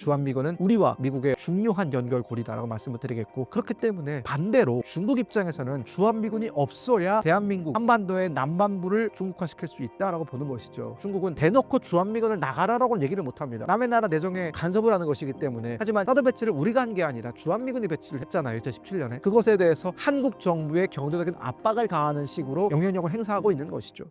주한미군은 우리와 미국의 중요한 연결고리다라고 말씀을 드리겠고, 그렇기 때문에 반대로 중국 입장에서는 주한미군이 없어야 대한민국 한반도의 남반부를 중국화시킬 수 있다라고 보는 것이죠. 중국은 대놓고 주한미군을 나가라라고는 얘기를 못합니다. 남의 나라 내정에 간섭을 하는 것이기 때문에. 하지만 사드 배치를 우리가 한 게 아니라 주한미군이 배치를 했잖아요, 2017년에. 그것에 대해서 한국 정부의 경제적인 압박을 가하는 식으로 영향력을 행사하고 있는 것이죠.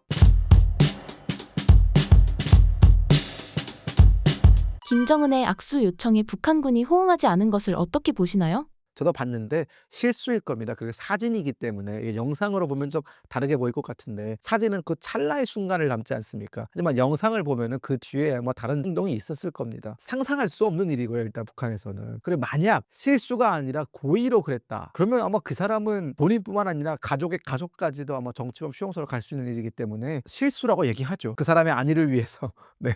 김정은의 악수 요청에 북한군이 호응하지 않은 것을 어떻게 보시나요? 저도 봤는데 실수일 겁니다. 그게 사진이기 때문에. 이게 영상으로 보면 좀 다르게 보일 것 같은데, 사진은 그 찰나의 순간을 담지 않습니까? 하지만 영상을 보면은 그 뒤에 아마 다른 행동이 있었을 겁니다. 상상할 수 없는 일이고요, 일단 북한에서는. 그리고 만약 실수가 아니라 고의로 그랬다, 그러면 아마 그 사람은 본인뿐만 아니라 가족의 가족까지도 아마 정치범 수용소로 갈 수 있는 일이기 때문에 실수라고 얘기하죠, 그 사람의 안위를 위해서. 네.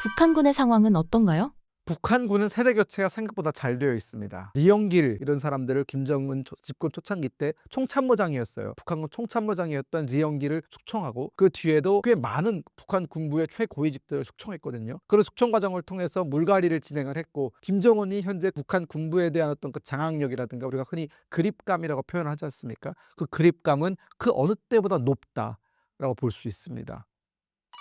북한군의 상황은 어떤가요? 북한군은 세대 교체가 생각보다 잘 되어 있습니다. 리영길 이런 사람들을 김정은 집권 초창기 때 총참모장이었어요. 북한군 총참모장이었던 리영길을 숙청하고, 그 뒤에도 꽤 많은 북한 군부의 최고위직들을 숙청했거든요. 그런 숙청 과정을 통해서 물갈이를 진행을 했고, 김정은이 현재 북한 군부에 대한 어떤 그 장악력이라든가 우리가 흔히 그립감이라고 표현하지 않습니까? 그 그립감은 그 어느 때보다 높다라고 볼 수 있습니다.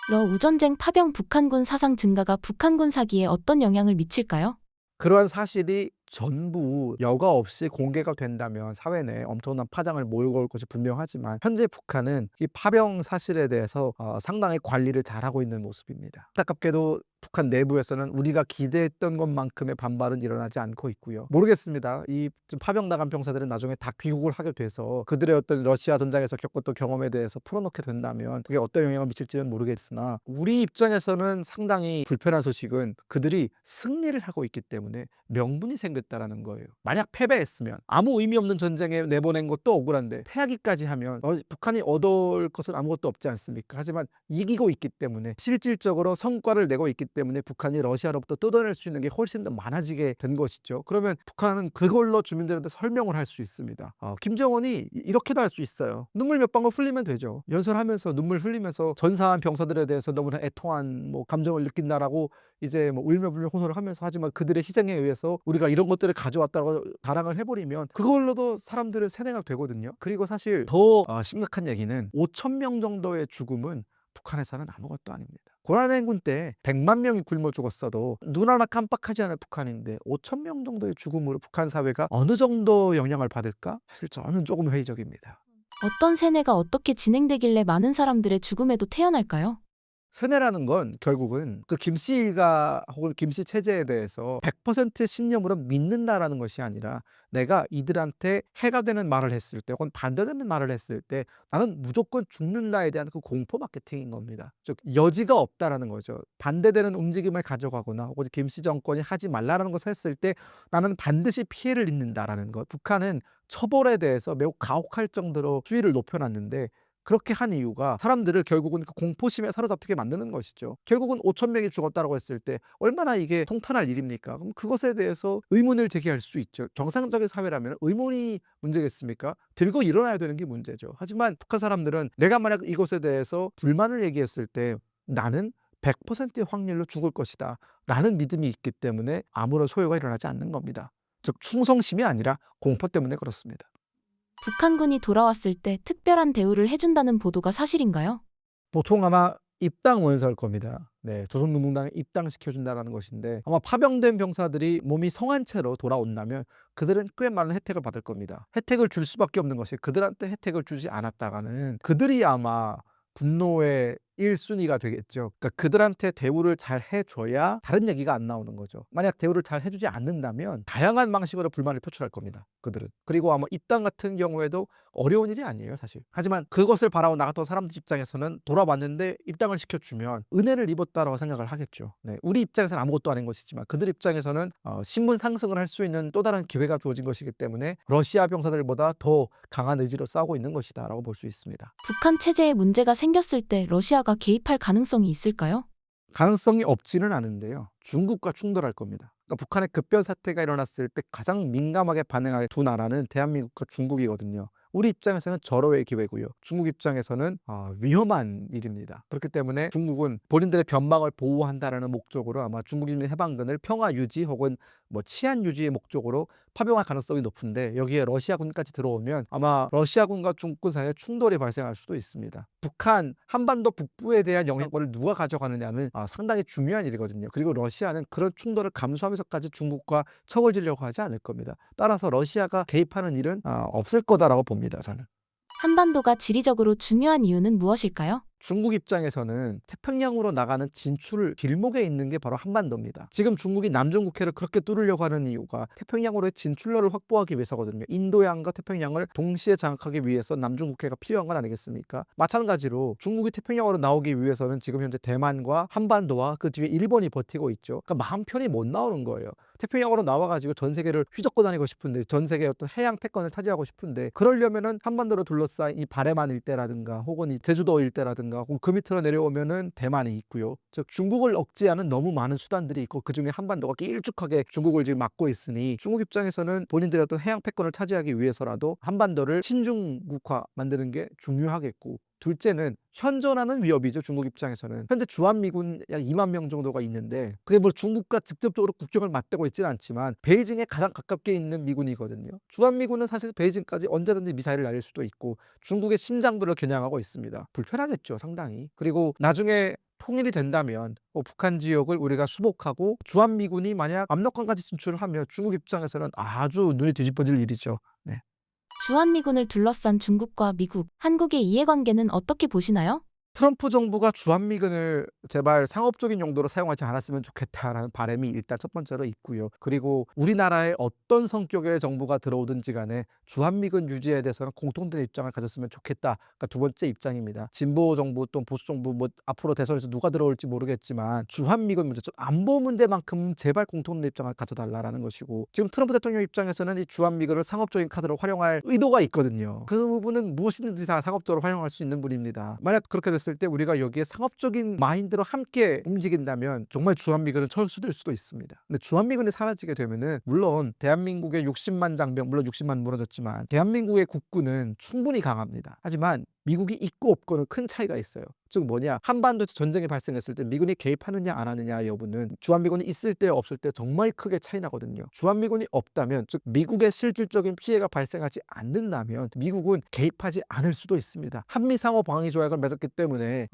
러우전쟁 파병 북한군 사상 증가가 북한군 사기에 어떤 영향을 미칠까요? 그러한 사실이 전부 여과 없이 공개가 된다면 사회 내에 엄청난 파장을 몰고 올 것이 분명하지만, 현재 북한은 이 파병 사실에 대해서 상당히 관리를 잘하고 있는 모습입니다. 안타깝게도 북한 내부에서는 우리가 기대했던 것만큼의 반발은 일어나지 않고 있고요. 모르겠습니다. 이 파병 나간 병사들은 나중에 다 귀국을 하게 돼서 그들의 어떤 러시아 전장에서 겪었던 경험에 대해서 풀어놓게 된다면 그게 어떤 영향을 미칠지는 모르겠으나, 우리 입장에서는 상당히 불편한 소식은 그들이 승리를 하고 있기 때문에 명분이 생겼다라는 거예요. 만약 패배했으면 아무 의미 없는 전쟁에 내보낸 것도 억울한데, 패하기까지 하면 북한이 얻을 것은 아무것도 없지 않습니까? 하지만 이기고 있기 때문에, 실질적으로 성과를 내고 있기 때문에 북한이 러시아로부터 뜯어낼 수 있는 게 훨씬 더 많아지게 된 것이죠. 그러면 북한은 그걸로 주민들한테 설명을 할 수 있습니다. 김정은이 이렇게도 할 수 있어요. 눈물 몇 방울 흘리면 되죠. 연설하면서 눈물 흘리면서 전사한 병사들에 대해서 너무나 애통한 감정을 느낀다라고 이제 울며불며 호소를 하면서, 하지만 그들의 희생에 의해서 우리가 이런 것들을 가져왔다고 자랑을 해버리면 그걸로도 사람들은 세뇌가 되거든요. 그리고 사실 더 심각한 얘기는 5천 명 정도의 죽음은 북한에서는 아무것도 아닙니다. 고란행군 때 100만 명이 굶어 죽었어도 눈 하나 깜빡하지 않을 북한인데, 5천 명 정도의 죽음으로 북한 사회가 어느 정도 영향을 받을까? 사실 저는 조금 회의적입니다. 어떤 세뇌가 어떻게 진행되길래 많은 사람들의 죽음에도 태어날까요? 세뇌라는 건 결국은 그 김씨가 혹은 김씨 체제에 대해서 100% 신념으로 믿는다라는 것이 아니라, 내가 이들한테 해가 되는 말을 했을 때 혹은 반대되는 말을 했을 때 나는 무조건 죽는다에 대한 그 공포 마케팅인 겁니다. 즉 여지가 없다라는 거죠. 반대되는 움직임을 가져가거나 혹은 김씨 정권이 하지 말라라는 것을 했을 때 나는 반드시 피해를 입는다라는 것. 북한은 처벌에 대해서 매우 가혹할 정도로 수위를 높여놨는데, 그렇게 한 이유가 사람들을 결국은 그 공포심에 사로잡히게 만드는 것이죠. 결국은 5천 명이 죽었다고 했을 때 얼마나 이게 통탄할 일입니까? 그럼 그것에 대해서 의문을 제기할 수 있죠. 정상적인 사회라면 의문이 문제겠습니까? 들고 일어나야 되는 게 문제죠. 하지만 북한 사람들은 내가 만약 이것에 대해서 불만을 얘기했을 때 나는 100%의 확률로 죽을 것이다 라는 믿음이 있기 때문에 아무런 소요가 일어나지 않는 겁니다. 즉 충성심이 아니라 공포 때문에 그렇습니다. 북한군이 돌아왔을 때 특별한 대우를 해준다는 보도가 사실인가요? 보통 아마 입당 원서일 겁니다. 네, 조선노동당에 입당시켜준다는 것인데, 아마 파병된 병사들이 몸이 성한 채로 돌아온다면 그들은 꽤 많은 혜택을 받을 겁니다. 혜택을 줄 수밖에 없는 것이, 그들한테 혜택을 주지 않았다가는 그들이 아마 분노의 1순위가 되겠죠. 그러니까 그들한테 대우를 잘 해줘야 다른 얘기가 안 나오는 거죠. 만약 대우를 잘 해주지 않는다면 다양한 방식으로 불만을 표출할 겁니다, 그들은. 그리고 아마 입당 같은 경우에도 어려운 일이 아니에요, 사실. 하지만 그것을 바라고 나갔던 사람들 입장에서는 돌아왔는데 입당을 시켜주면 은혜를 입었다라고 생각을 하겠죠. 네, 우리 입장에서는 아무것도 아닌 것이지만 그들 입장에서는 신분 상승을 할 수 있는 또 다른 기회가 주어진 것이기 때문에 러시아 병사들보다 더 강한 의지로 싸우고 있는 것이다라고 볼 수 있습니다. 북한 체제에 문제가 생겼을 때 러시아가 개입할 가능성이 있을까요? 가능성이 없지는 않은데요. 중국과 충돌할 겁니다. 그러니까 북한의 급변 사태가 일어났을 때 가장 민감하게 반응할 두 나라는 대한민국과 중국이거든요. 우리 입장에서는 절호의 기회고요. 중국 입장에서는 위험한 일입니다. 그렇기 때문에 중국은 본인들의 변방을 보호한다라는 목적으로 아마 중국인민 해방군을 평화 유지 혹은 뭐 치안 유지의 목적으로 파병할 가능성이 높은데, 여기에 러시아군까지 들어오면 아마 러시아군과 중국군 사이에 충돌이 발생할 수도 있습니다. 북한 한반도 북부에 대한 영향권을 누가 가져가느냐는 상당히 중요한 일이거든요. 그리고 러시아는 그런 충돌을 감수하면서까지 중국과 척을 지려고 하지 않을 겁니다. 따라서 러시아가 개입하는 일은 없을 거다라고 봅니다, 저는. 한반도가 지리적으로 중요한 이유는 무엇일까요? 중국 입장에서는 태평양으로 나가는 진출 길목에 있는 게 바로 한반도입니다. 지금 중국이 남중국해를 그렇게 뚫으려고 하는 이유가 태평양으로의 진출로를 확보하기 위해서거든요. 인도양과 태평양을 동시에 장악하기 위해서 남중국해가 필요한 건 아니겠습니까? 마찬가지로 중국이 태평양으로 나오기 위해서는 지금 현재 대만과 한반도와 그 뒤에 일본이 버티고 있죠. 그러니까 마음 편히 못 나오는 거예요. 태평양으로 나와가지고 전 세계를 휘젓고 다니고 싶은데, 전 세계의 어떤 해양 패권을 차지하고 싶은데, 그러려면은 한반도를 둘러싸인 이 바레만 일대라든가 혹은 이 제주도 일대라든가 혹은 그 밑으로 내려오면은 대만이 있고요. 즉 중국을 억제하는 너무 많은 수단들이 있고, 그중에 한반도가 길쭉하게 중국을 지금 막고 있으니 중국 입장에서는 본인들의 어떤 해양 패권을 차지하기 위해서라도 한반도를 친중국화 만드는 게 중요하겠고, 둘째는 현존하는 위협이죠. 중국 입장에서는 현재 주한미군 약 2만 명 정도가 있는데, 그게 뭐 중국과 직접적으로 국경을 맞대고 있지는 않지만 베이징에 가장 가깝게 있는 미군이거든요. 주한미군은 사실 베이징까지 언제든지 미사일을 날릴 수도 있고 중국의 심장부를 겨냥하고 있습니다. 불편하겠죠, 상당히. 그리고 나중에 통일이 된다면 북한 지역을 우리가 수복하고 주한미군이 만약 압록강까지 진출을 하면 중국 입장에서는 아주 눈이 뒤집어질 일이죠. 네. 주한미군을 둘러싼 중국과 미국, 한국의 이해관계는 어떻게 보시나요? 트럼프 정부가 주한미군을 제발 상업적인 용도로 사용하지 않았으면 좋겠다라는 바람이 일단 첫 번째로 있고요. 그리고 우리나라에 어떤 성격의 정부가 들어오든지 간에 주한미군 유지에 대해서는 공통된 입장을 가졌으면 좋겠다. 그러니까 두 번째 입장입니다. 진보 정부 또는 보수 정부, 뭐 앞으로 대선에서 누가 들어올지 모르겠지만 주한미군 문제, 즉 안보 문제만큼 제발 공통된 입장을 가져달라라는 것이고, 지금 트럼프 대통령 입장에서는 이 주한미군을 상업적인 카드로 활용할 의도가 있거든요. 그 부분은 무엇이든지 다 상업적으로 활용할 수 있는 분입니다. 만약 그렇게 됐을 때 우리가 여기에 상업적인 마인드로 함께 움직인다면 정말 주한미군은 철수될 수도 있습니다. 근데 주한미군이 사라지게 되면은 물론 대한민국의 60만 장병, 물론 60만 무너졌지만 대한민국의 국군은 충분히 강합니다. 하지만 미국이 있고 없고는 큰 차이가 있어요. 즉 뭐냐, 한반도에서 전쟁이 발생했을 때 미군이 개입하느냐 안 하느냐 여부는 주한미군이 있을 때 없을 때 정말 크게 차이 나거든요. 주한미군이 없다면, 즉 미국의 실질적인 피해가 발생하지 않는다면 미국은 개입하지 않을 수도 있습니다. 한미상호 방위 조약을 맺었기 때문에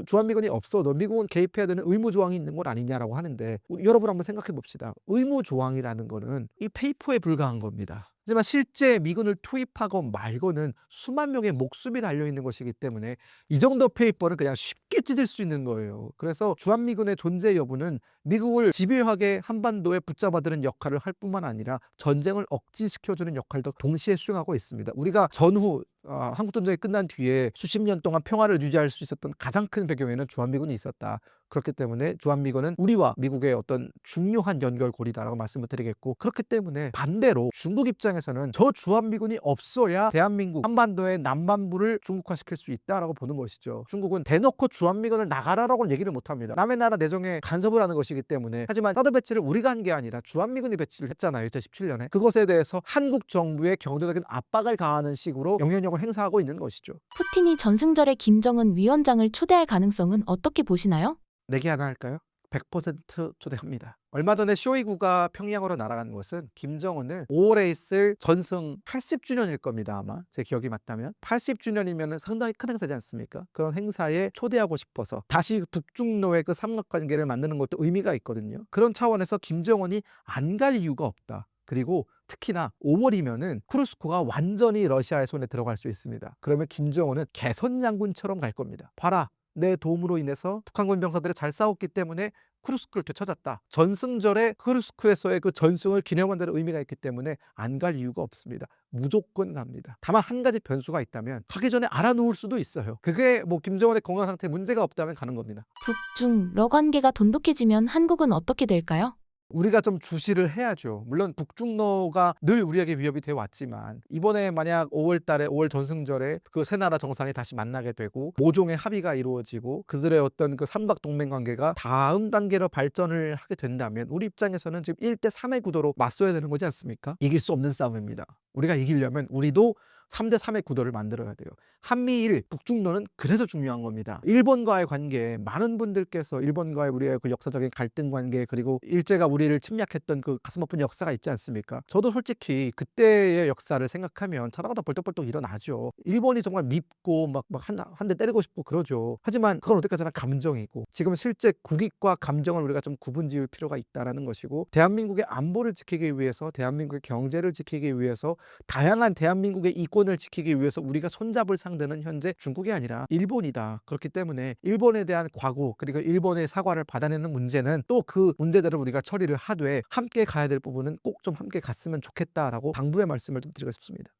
주한미군이 없어도 미국은 개입해야 되는 의무 조항이 있는 건 아니냐라고 하는데, 여러분 한번 생각해 봅시다. 의무 조항이라는 거는 이 페이퍼에 불과한 겁니다. 하지만 실제 미군을 투입하고 말고는 수만 명의 목숨이 달려있는 것이기 때문에 이 정도 페이퍼는 그냥 쉽게 찢을 수 있는 거예요. 그래서 주한미군의 존재 여부는 미국을 집요하게 한반도에 붙잡아두는 역할을 할 뿐만 아니라 전쟁을 억지시켜주는 역할도 동시에 수행하고 있습니다. 우리가 전후 한국전쟁이 끝난 뒤에 수십 년 동안 평화를 유지할 수 있었던 가장 큰 배경에는 주한미군이 있었다. 그렇기 때문에 주한미군은 우리와 미국의 어떤 중요한 연결고리다라고 말씀을 드리겠고, 그렇기 때문에 반대로 중국 입장에서는 저 주한미군이 없어야 대한민국 한반도의 남반부를 중국화시킬 수 있다라고 보는 것이죠. 중국은 대놓고 주한미군을 나가라라고는 얘기를 못합니다. 남의 나라 내정에 간섭을 하는 것이기 때문에. 하지만 사드 배치를 우리가 한 게 아니라 주한미군이 배치를 했잖아요, 2017년에. 그것에 대해서 한국 정부의 경제적인 압박을 가하는 식으로 영향력을 행사하고 있는 것이죠. 푸틴이 전승절에 김정은 위원장을 초대할 가능성은 어떻게 보시나요? 내기 하나 할까요? 100% 초대합니다. 얼마 전에 쇼이구가 평양으로 날아간 것은 김정은을 5월에 있을 전승 80주년일 겁니다. 아마 제 기억이 맞다면 80주년이면 상당히 큰 행사지 않습니까? 그런 행사에 초대하고 싶어서 다시 북중로의 그 삼각관계를 만드는 것도 의미가 있거든요. 그런 차원에서 김정은이 안 갈 이유가 없다. 그리고 특히나 5월이면은 쿠르스크가 완전히 러시아의 손에 들어갈 수 있습니다. 그러면 김정은은 개선 장군처럼 갈 겁니다. 봐라, 내 도움으로 인해서 북한군 병사들이 잘 싸웠기 때문에 쿠르스크를 되찾았다. 전승절에 쿠르스크에서의 그 전승을 기념한다는 의미가 있기 때문에 안 갈 이유가 없습니다. 무조건 갑니다. 다만 한 가지 변수가 있다면 가기 전에 알아놓을 수도 있어요. 그게 뭐 김정은의 건강 상태에 문제가 없다면 가는 겁니다. 북중 러 관계가 돈독해지면 한국은 어떻게 될까요? 우리가 좀 주시를 해야죠. 물론 북중로가 늘 우리에게 위협이 되어 왔지만, 이번에 만약 5월 달에 5월 전승절에 그 세 나라 정상이 다시 만나게 되고 모종의 합의가 이루어지고 그들의 어떤 그 삼박 동맹 관계가 다음 단계로 발전을 하게 된다면 우리 입장에서는 지금 1대 3의 구도로 맞서야 되는 거지 않습니까? 이길 수 없는 싸움입니다. 우리가 이기려면 우리도 3대 3의 구도를 만들어야 돼요. 한미일 북중로는 그래서 중요한 겁니다. 일본과의 관계, 많은 분들께서 일본과의 우리의 그 역사적인 갈등 관계, 그리고 일제가 우리를 침략했던 그 가슴 아픈 역사가 있지 않습니까? 저도 솔직히 그때의 역사를 생각하면 차라가 벌떡벌떡 일어나죠. 일본이 정말 밉고 막 한 대 때리고 싶고 그러죠. 하지만 그건 어디까지나 감정이고, 지금 실제 국익과 감정을 우리가 좀 구분지을 필요가 있다라는 것이고, 대한민국의 안보를 지키기 위해서, 대한민국의 경제를 지키기 위해서, 다양한 대한민국의 이권을 지키기 위해서 우리가 손잡을 상대는 현재 중국이 아니라 일본이다. 그렇기 때문에 일본에 대한 과구, 그리고 일본의 사과를 받아내는 문제는 또 그 문제대로 우리가 처리를 하되, 함께 가야 될 부분은 꼭 좀 함께 갔으면 좋겠다라고 당부의 말씀을 좀 드리고 싶습니다.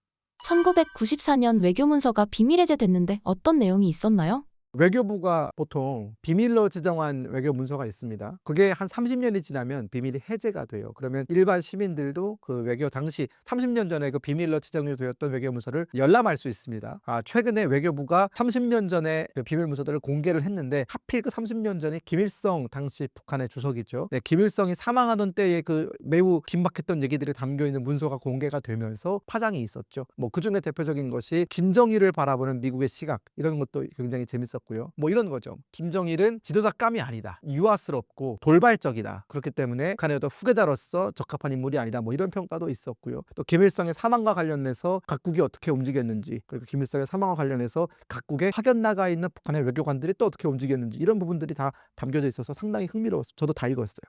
1994년 외교문서가 비밀 해제됐는데 어떤 내용이 있었나요? 외교부가 보통 비밀로 지정한 외교 문서가 있습니다. 그게 한 30년이 지나면 비밀이 해제가 돼요. 그러면 일반 시민들도 그 외교 당시 30년 전에 그 비밀로 지정이 되었던 외교 문서를 열람할 수 있습니다. 최근에 외교부가 30년 전에 그 비밀 문서들을 공개를 했는데, 하필 그 30년 전에 김일성 당시 북한의 주석이죠. 네, 김일성이 사망하던 때에 그 매우 긴박했던 얘기들이 담겨 있는 문서가 공개가 되면서 파장이 있었죠. 뭐 그중에 대표적인 것이 김정일을 바라보는 미국의 시각, 이런 것도 굉장히 재밌었고요. 뭐 이런 거죠. 김정일은 지도자감이 아니다, 유아스럽고 돌발적이다, 그렇기 때문에 북한의 어떤 후계자로서 적합한 인물이 아니다, 뭐 이런 평가도 있었고요. 또 김일성의 사망과 관련해서 각국이 어떻게 움직였는지, 그리고 김일성의 사망과 관련해서 각국에 파견 나가 있는 북한의 외교관들이 또 어떻게 움직였는지, 이런 부분들이 다 담겨져 있어서 상당히 흥미로웠어요. 저도 다 읽었어요.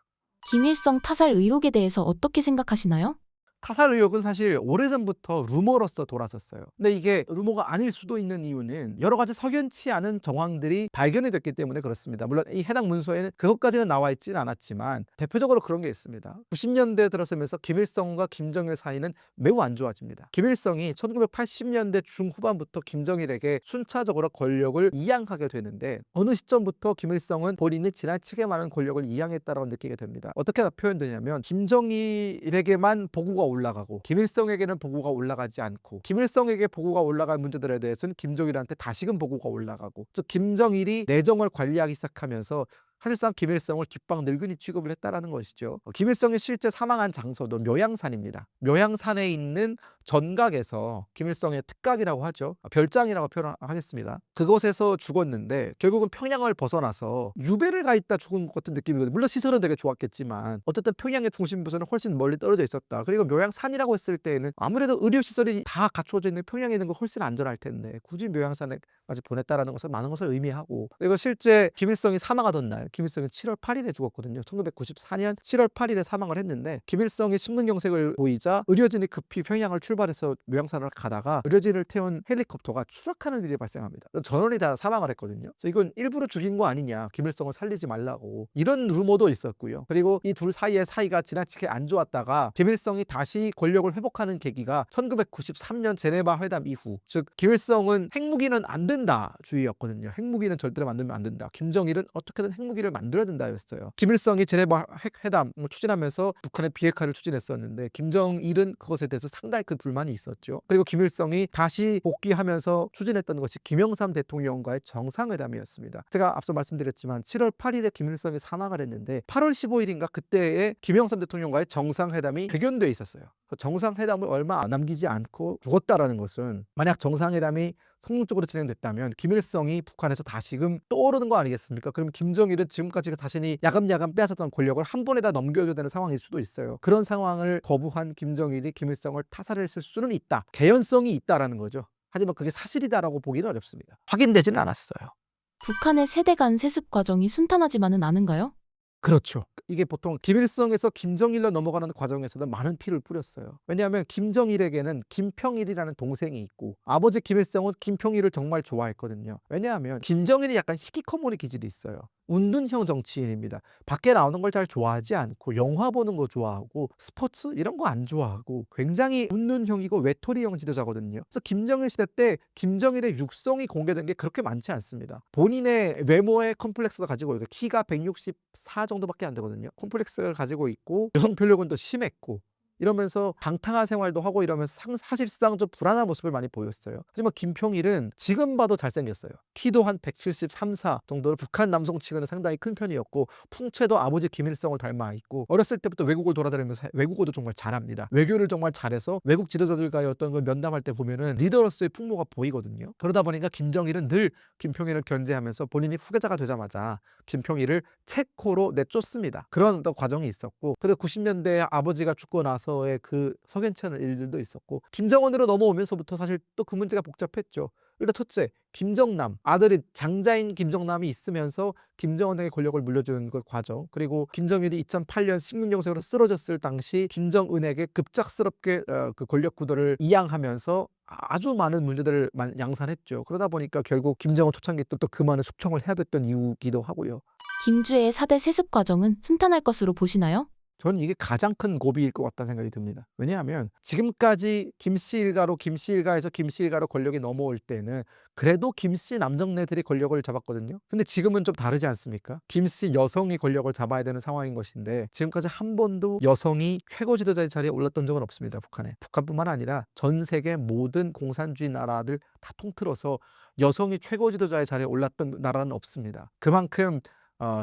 김일성 타살 의혹에 대해서 어떻게 생각하시나요? 타살 의혹은 사실 오래전부터 루머로서 돌았었어요. 근데 이게 루머가 아닐 수도 있는 이유는 여러 가지 석연치 않은 정황들이 발견이 됐기 때문에 그렇습니다. 물론 이 해당 문서에는 그것까지는 나와 있지는 않았지만, 대표적으로 그런 게 있습니다. 90년대에 들어서면서 김일성과 김정일 사이는 매우 안 좋아집니다. 김일성이 1980년대 중후반부터 김정일에게 순차적으로 권력을 이양하게 되는데, 어느 시점부터 김일성은 본인이 지나치게 많은 권력을 이양했다고 느끼게 됩니다. 어떻게 표현되냐면, 김정일에게만 보고가 올라가고 김일성에게는 보고가 올라가지 않고, 김일성에게 보고가 올라간 문제들에 대해서는 김정일한테 다시금 보고가 올라가고, 즉 김정일이 내정을 관리하기 시작하면서 사실상 김일성을 뒷방 늙은이 취급을 했다라는 것이죠. 김일성이 실제 사망한 장소도 묘양산입니다. 묘양산에 있는 전각에서, 김일성의 특각이라고 하죠, 별장이라고 표현하겠습니다. 그곳에서 죽었는데 결국은 평양을 벗어나서 유배를 가 있다 죽은 것 같은 느낌이거든요. 물론 시설은 되게 좋았겠지만 어쨌든 평양의 중심부서는 훨씬 멀리 떨어져 있었다. 그리고 묘양산이라고 했을 때에는 아무래도 의료시설이 다 갖추어져 있는 평양에 있는 거 훨씬 안전할 텐데 굳이 묘양산에까지 보냈다라는 것은 많은 것을 의미하고, 그리고 실제 김일성이 사망하던 날, 김일성이 7월 8일에 죽었거든요. 1994년 7월 8일에 사망을 했는데, 김일성이 심근경색을 보이자 의료진이 급히 평양을 출발해서 묘양산을 가다가 의료진을 태운 헬리콥터가 추락하는 일이 발생합니다. 전원이 다 사망을 했거든요. 그래서 이건 일부러 죽인 거 아니냐, 김일성을 살리지 말라고, 이런 루머도 있었고요. 그리고 이 둘 사이의 사이가 지나치게 안 좋았다가 김일성이 다시 권력을 회복하는 계기가 1993년 제네바 회담 이후, 즉 김일성은 핵무기는 안 된다 주의였거든요. 핵무기는 절대로 만들면 안 된다. 김정일은 어떻게든 핵무기를 만들어야 된다였어요. 김일성이 제네바 핵회담 추진하면서 북한의 비핵화를 추진했었는데, 김정일은 그것에 대해서 상당히 큰 불만이 있었죠. 그리고 김일성이 다시 복귀하면서 추진했던 것이 김영삼 대통령과의 정상회담이었습니다. 제가 앞서 말씀드렸지만 7월 8일에 김일성이 사망을 했는데 8월 15일인가 그때에 김영삼 대통령과의 정상회담이 개견돼 있었어요. 정상회담을 얼마 안 남기지 않고 죽었다라는 것은, 만약 정상회담이 성공적으로 진행됐다면 김일성이 북한에서 다시금 떠오르는 거 아니겠습니까? 그럼 김정일은 지금까지 자신이 야금야금 빼앗았던 권력을 한 번에 다 넘겨줘야 되는 상황일 수도 있어요. 그런 상황을 거부한 김정일이 김일성을 타살했을 수는 있다, 개연성이 있다라는 거죠. 하지만 그게 사실이다라고 보기는 어렵습니다. 확인되지는 않았어요. 북한의 세대 간 세습 과정이 순탄하지만은 않은가요? 그렇죠. 이게 보통 김일성에서 김정일로 넘어가는 과정에서는 많은 피를 뿌렸어요. 왜냐하면 김정일에게는 김평일이라는 동생이 있고, 아버지 김일성은 김평일을 정말 좋아했거든요. 왜냐하면 김정일이 약간 히키코모리 기질이 있어요. 운둔형 정치인입니다. 밖에 나오는 걸 잘 좋아하지 않고, 영화 보는 거 좋아하고, 스포츠 이런 거 안 좋아하고, 굉장히 운둔형이고 외톨이형 지도자거든요. 그래서 김정일 시대 때 김정일의 육성이 공개된 게 그렇게 많지 않습니다. 본인의 외모의 컴플렉스도 가지고 있고, 키가 164 정도밖에 안 되거든요. 콤플렉스를 가지고 있고, 여성 편력은 더 심했고, 이러면서 방탕한 생활도 하고 이러면서 사실상 좀 불안한 모습을 많이 보였어요. 하지만 김평일은 지금 봐도 잘생겼어요. 키도 한 173, 4 정도로 북한 남성 치고는 상당히 큰 편이었고 풍채도 아버지 김일성을 닮아 있고 어렸을 때부터 외국을 돌아다니면서 외국어도 정말 잘합니다. 외교를 정말 잘해서 외국 지도자들과의 어떤 걸 면담할 때 보면은 리더로서의 풍모가 보이거든요. 그러다 보니까 김정일은 늘 김평일을 견제하면서 본인이 후계자가 되자마자 김평일을 체코로 내쫓습니다. 그런 어떤 과정이 있었고, 그리고 90년대에 아버지가 죽고 나서의 그 석연치 않은 일들도 있었고, 김정은으로 넘어오면서부터 사실 또 그 문제가 복잡했죠. 일단 첫째, 김정남 아들이 장자인 김정남이 있으면서 김정은에게 권력을 물려주는 그 과정, 그리고 김정일이 2008년 16년생으로 쓰러졌을 당시 김정은에게 급작스럽게 그 권력 구도를 이양하면서 아주 많은 문제들을 양산했죠. 그러다 보니까 결국 김정은 초창기 때 또 그 많은 숙청을 해야 됐던 이유기도 하고요. 김주애의 4대 세습 과정은 순탄할 것으로 보시나요? 저는 이게 가장 큰 고비일 것 같다는 생각이 듭니다. 왜냐하면 지금까지 김씨 일가로 김씨 일가에서 김씨 일가로 권력이 넘어올 때는 그래도 김씨 남정네들이 권력을 잡았거든요. 근데 지금은 좀 다르지 않습니까? 김씨 여성이 권력을 잡아야 되는 상황인 것인데 지금까지 한 번도 여성이 최고 지도자의 자리에 올랐던 적은 없습니다. 북한에. 북한뿐만 아니라 전 세계 모든 공산주의 나라들 다 통틀어서 여성이 최고 지도자의 자리에 올랐던 나라는 없습니다. 그만큼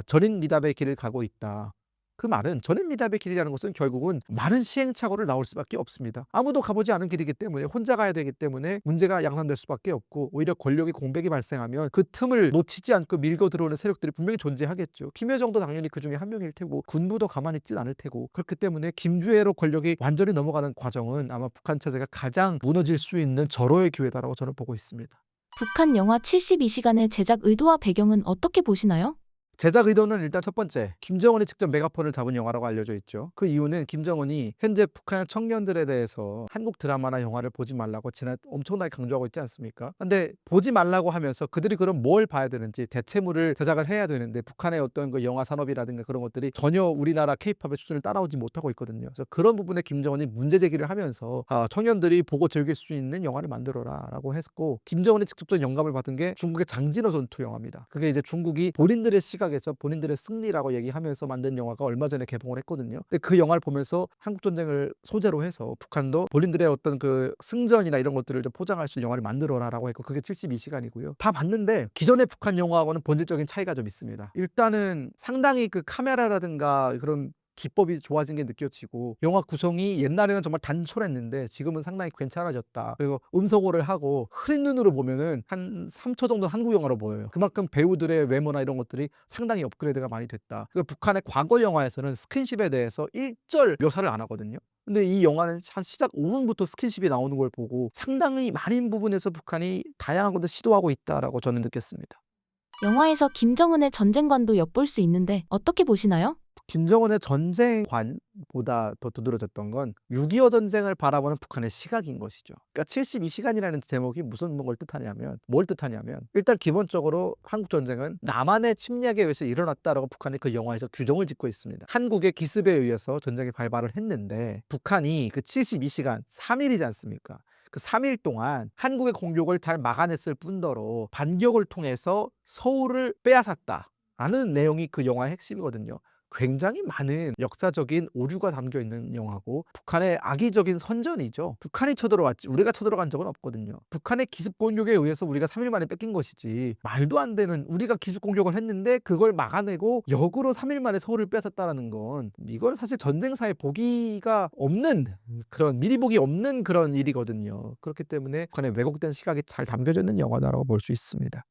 전인 미답의 길을 가고 있다. 그 말은 전인 미답의 길이라는 것은 결국은 많은 시행착오를 나올 수밖에 없습니다. 아무도 가보지 않은 길이기 때문에 혼자 가야 되기 때문에 문제가 양산될 수밖에 없고, 오히려 권력의 공백이 발생하면 그 틈을 놓치지 않고 밀고 들어오는 세력들이 분명히 존재하겠죠. 김여정도 당연히 그 중에 한 명일 테고 군부도 가만히 있진 않을 테고, 그렇기 때문에 김주애로 권력이 완전히 넘어가는 과정은 아마 북한 체제가 가장 무너질 수 있는 절호의 기회다라고 저는 보고 있습니다. 북한 영화 72시간의 제작 의도와 배경은 어떻게 보시나요? 제작 의도는 일단 첫 번째, 김정은이 직접 메가폰을 잡은 영화라고 알려져 있죠. 그 이유는 김정은이 현재 북한 청년들에 대해서 한국 드라마나 영화를 보지 말라고 지난 엄청나게 강조하고 있지 않습니까? 근데 보지 말라고 하면서 그들이 그럼 뭘 봐야 되는지, 대체물을 제작을 해야 되는데 북한의 어떤 그 영화 산업이라든가 그런 것들이 전혀 우리나라 케이팝의 수준을 따라오지 못하고 있거든요. 그래서 그런 부분에 김정은이 문제 제기를 하면서 청년들이 보고 즐길 수 있는 영화를 만들어라라고 했고, 김정은이 직접적인 영감을 받은 게 중국의 장진호 전투 영화입니다. 그게 이제 중국이 본인들의 시각에서 본인들의 승리라고 얘기하면서 만든 영화가 얼마 전에 개봉을 했거든요. 근데 그 영화를 보면서 한국 전쟁을 소재로 해서 북한도 본인들의 어떤 그 승전이나 이런 것들을 좀 포장할 수 있는 영화를 만들어라라고 했고, 그게 72시간이고요. 다 봤는데 기존의 북한 영화하고는 본질적인 차이가 좀 있습니다. 일단은 상당히 그 카메라라든가 그런 기법이 좋아진 게 느껴지고, 영화 구성이 옛날에는 정말 단촐했는데 지금은 상당히 괜찮아졌다. 그리고 음성호를 하고 흐린 눈으로 보면은 한 3초 정도는 한국 영화로 보여요. 그만큼 배우들의 외모나 이런 것들이 상당히 업그레이드가 많이 됐다. 그리고 북한의 과거 영화에서는 스킨십에 대해서 일절 묘사를 안 하거든요. 근데 이 영화는 한 시작 5분부터 스킨십이 나오는 걸 보고 상당히 많은 부분에서 북한이 다양한 것을 시도하고 있다라고 저는 느꼈습니다. 영화에서 김정은의 전쟁관도 엿볼 수 있는데 어떻게 보시나요? 김정은의 전쟁관보다 더 두드러졌던 건 6.25 전쟁을 바라보는 북한의 시각인 것이죠. 그러니까 72시간이라는 제목이 무슨 뭘 뜻하냐면 일단 기본적으로 한국 전쟁은 남한의 침략에 의해서 일어났다라고 북한이 그 영화에서 규정을 짓고 있습니다. 한국의 기습에 의해서 전쟁이 발발을 했는데 북한이 그 72시간 3일이지 않습니까? 그 3일 동안 한국의 공격을 잘 막아냈을 뿐더러 반격을 통해서 서울을 빼앗았다 라는 내용이 그 영화의 핵심이거든요. 굉장히 많은 역사적인 오류가 담겨 있는 영화고, 북한의 악의적인 선전이죠. 북한이 쳐들어왔지 우리가 쳐들어간 적은 없거든요. 북한의 기습 공격에 의해서 우리가 3일 만에 뺏긴 것이지, 말도 안 되는, 우리가 기습 공격을 했는데 그걸 막아내고 역으로 3일 만에 서울을 뺏었다라는 건, 이건 사실 전쟁사에 보기가 없는, 그런 미리 보기 없는 그런 일이거든요. 그렇기 때문에 북한의 왜곡된 시각이 잘 담겨져 있는 영화다라고 볼 수 있습니다.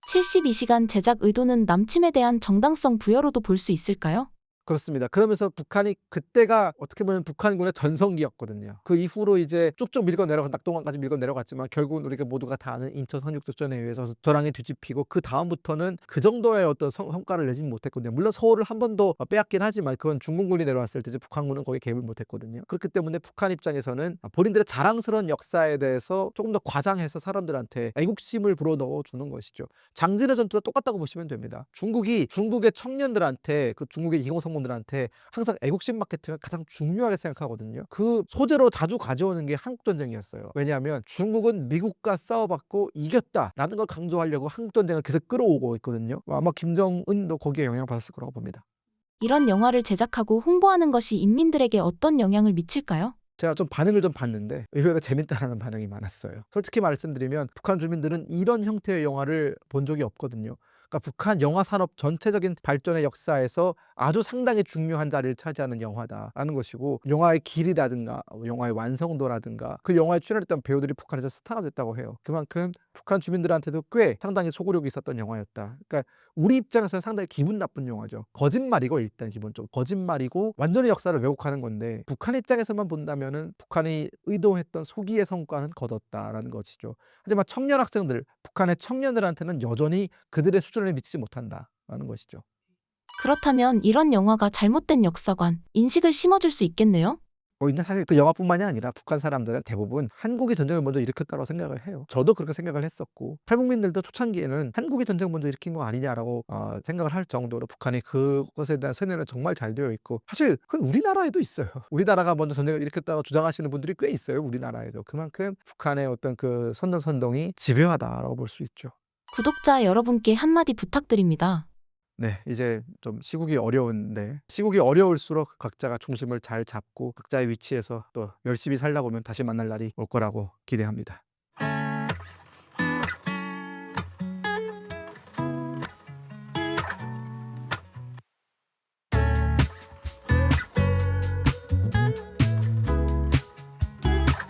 72시간 제작 의도는 남침에 대한 정당성 부여로도 볼 수 있을까요? 그렇습니다. 그러면서 북한이 그때가 어떻게 보면 북한군의 전성기였거든요. 그 이후로 이제 쭉쭉 밀고 내려가 낙동강까지 밀고 내려갔지만 결국은 우리가 모두가 다 아는 인천 상륙작전에 의해서 전황이 뒤집히고, 그 다음부터는 그 정도의 어떤 성과를 내지는 못했거든요. 물론 서울을 한 번 더 빼앗긴 하지만 그건 중공군이 내려왔을 때 이제 북한군은 거기에 개입을 못했거든요. 그렇기 때문에 북한 입장에서는 본인들의 자랑스러운 역사에 대해서 조금 더 과장해서 사람들한테 애국심을 불어넣어 주는 것이죠. 장진의 전투와 똑같다고 보시면 됩니다. 중국의 청년들한테, 그 중국의 2030들한테 항상 애국심 마케팅을 가장 중요하게 생각하거든요. 그 소재로 자주 가져오는 게 한국전쟁이었어요. 왜냐하면 중국은 미국과 싸워봤고 이겼다라는 걸 강조하려고 한국전쟁을 계속 끌어오고 있거든요. 아마 김정은도 거기에 영향을 받았을 거라고 봅니다. 이런 영화를 제작하고 홍보하는 것이 인민들에게 어떤 영향을 미칠까요? 제가 좀 반응을 좀 봤는데 의외로 재밌다라는 반응이 많았어요. 솔직히 말씀드리면 북한 주민들은 이런 형태의 영화를 본 적이 없거든요. 그러니까 북한 영화 산업 전체적인 발전의 역사에서 아주 상당히 중요한 자리를 차지하는 영화다라는 것이고, 영화의 길이라든가 영화의 완성도라든가 그 영화에 출연했던 배우들이 북한에서 스타가 됐다고 해요. 그만큼 북한 주민들한테도 꽤 상당히 소구력이 있었던 영화였다. 그러니까 우리 입장에서는 상당히 기분 나쁜 영화죠. 거짓말이고, 일단 기본적으로 거짓말이고 완전히 역사를 왜곡하는 건데, 북한 입장에서만 본다면은 북한이 의도했던 소기의 성과는 거뒀다라는 것이죠. 하지만 청년 학생들, 북한의 청년들한테는 여전히 그들의 수준에 미치지 못한다라는 것이죠. 그렇다면 이런 영화가 잘못된 역사관, 인식을 심어줄 수 있겠네요? 근데 사실 그 영화뿐만이 아니라 북한 사람들은 대부분 한국이 전쟁을 먼저 일으켰다고 생각을 해요. 저도 그렇게 생각을 했었고, 탈북민들도 초창기에는 한국이 전쟁 먼저 일으킨 거 아니냐라고 생각을 할 정도로 북한이 그것에 대한 세뇌는 정말 잘 되어 있고, 사실 그건 우리나라에도 있어요. 우리나라가 먼저 전쟁을 일으켰다고 주장하시는 분들이 꽤 있어요. 우리나라에도. 그만큼 북한의 어떤 그 선전선동이 집요하다라고 볼 수 있죠. 구독자 여러분께 한마디 부탁드립니다. 네, 이제 좀 시국이 어려운데, 시국이 어려울수록 각자가 중심을 잘 잡고 각자의 위치에서 또 열심히 살다 보면 다시 만날 날이 올 거라고 기대합니다.